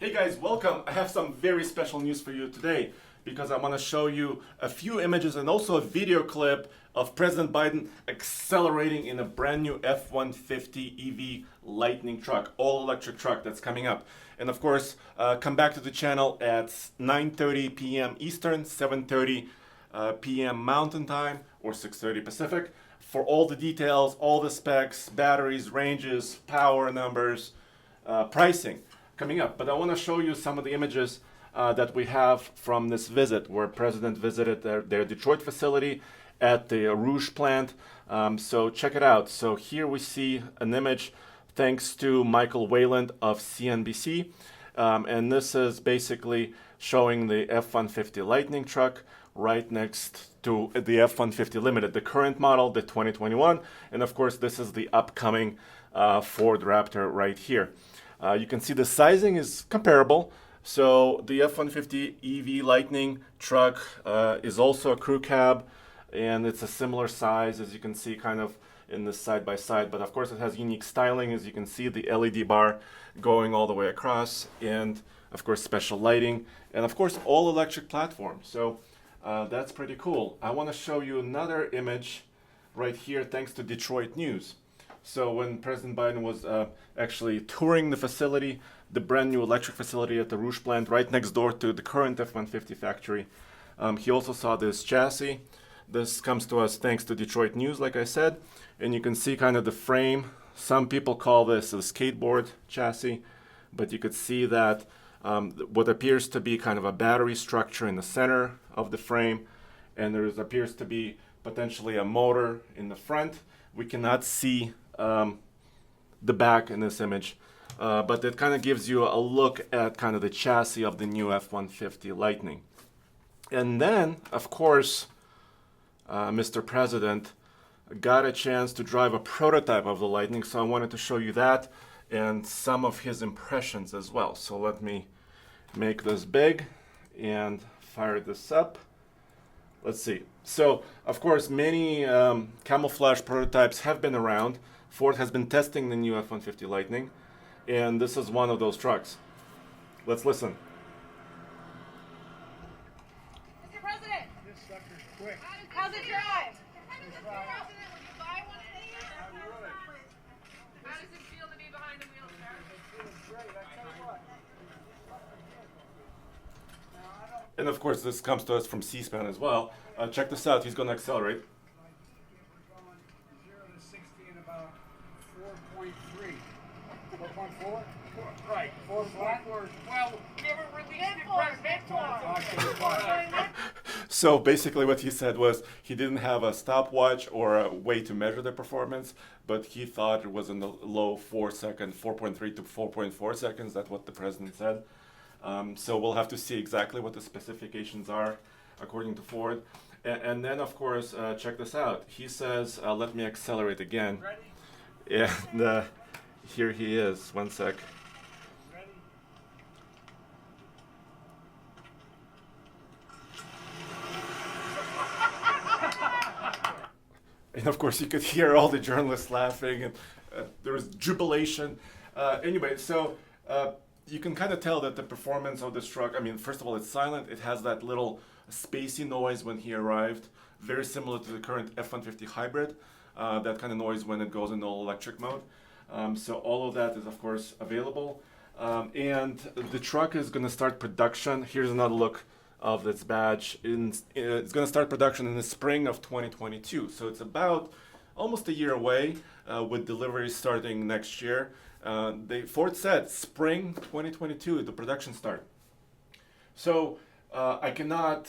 Hey guys, welcome. I have some very special news for you today because I want to show you a few images and also a video clip of President Biden accelerating in a brand new F-150 EV Lightning truck, all-electric truck that's coming up. And of course, come back to the channel at 9:30 p.m. Eastern, 7:30 p.m. Mountain Time, or 6:30 Pacific for all the details, all the specs, batteries, ranges, power numbers, pricing coming up. But I want to show you some of the images that we have from this visit where President visited their Detroit facility at the Rouge plant. So check it out. So here we see an image thanks to Michael Wayland of CNBC. And this is basically showing the F-150 Lightning truck right next to the F-150 Limited, the current model, the 2021. And of course, this is the upcoming Ford Raptor right here. You can see the sizing is comparable. So the F-150 EV Lightning truck is also a crew cab, and it's a similar size, as you can see, kind of in this side by side. But of course, it has unique styling, as you can see, the LED bar going all the way across, and of course, special lighting, and of course, all electric platform. So that's pretty cool. I want to show you another image right here, thanks to Detroit News. So when President Biden was actually touring the facility, the brand new electric facility at the Rouge plant right next door to the current F-150 factory, he also saw this chassis. This comes to us thanks to Detroit News, like I said, and you can see kind of the frame. Some people call this a skateboard chassis, but you could see that what appears to be kind of a battery structure in the center of the frame, and there appears to be potentially a motor in the front. We cannot see the back in this image, but it kind of gives you a look at kind of the chassis of the new F-150 Lightning. And then, of course, Mr. President got a chance to drive a prototype of the Lightning, so I wanted to show you that and some of his impressions as well. So let me make this big and fire this up. Let's see. So, of course, many camouflage prototypes have been around. Ford has been testing the new F-150 Lightning, and this is one of those trucks. Let's listen. Mr. President! This sucker's quick. How's it drive? Mr. President, would you buy one of these? I would. How does it feel to be behind the wheel, sir? It feels great. I tell you what. Now, I don't And of course, this comes to us from C-SPAN as well. Check this out. He's going to accelerate. we're going 0 to 60 in about 4.3. 4.4? Right. 4 flat? Well, we haven't released the press. So basically what he said was he didn't have a stopwatch or a way to measure the performance, but he thought it was in the low 4 seconds, 4.3 to 4.4 seconds. That's what the president said. So we'll have to see exactly what the specifications are according to Ford. And then, of course, check this out. He says, let me accelerate again. Ready? And here he is. One sec. Ready? And of course, you could hear all the journalists laughing, and there was jubilation. Anyway, so you can kind of tell that the performance of this truck, I mean, first of all, it's silent. It has that little spacey noise when he arrived, very similar to the current F-150 hybrid, that kind of noise when it goes in all-electric mode. So all of that is, of course, available. And the truck is going to start production. Here's another look of its badge. It's going to start production in the spring of 2022. So it's about almost a year away, with deliveries starting next year. Ford said spring 2022, the production start. So I cannot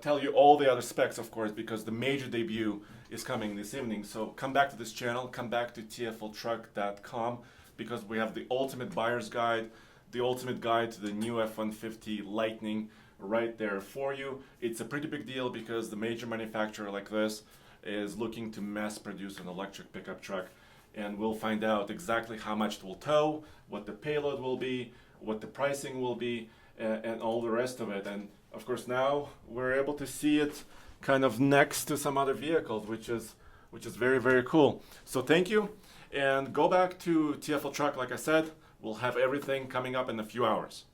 tell you all the other specs, of course, because the major debut is coming this evening. So come back to this channel, come back to tfltruck.com, because we have the ultimate buyer's guide, the ultimate guide to the new F-150 Lightning right there for you. It's a pretty big deal because the major manufacturer like this is looking to mass produce an electric pickup truck, and we'll find out exactly how much it will tow, what the payload will be, what the pricing will be, and all the rest of it. And of course, now we're able to see it kind of next to some other vehicles, which is very, very cool. So thank you, and go back to TFL Truck. Like I said, we'll have everything coming up in a few hours.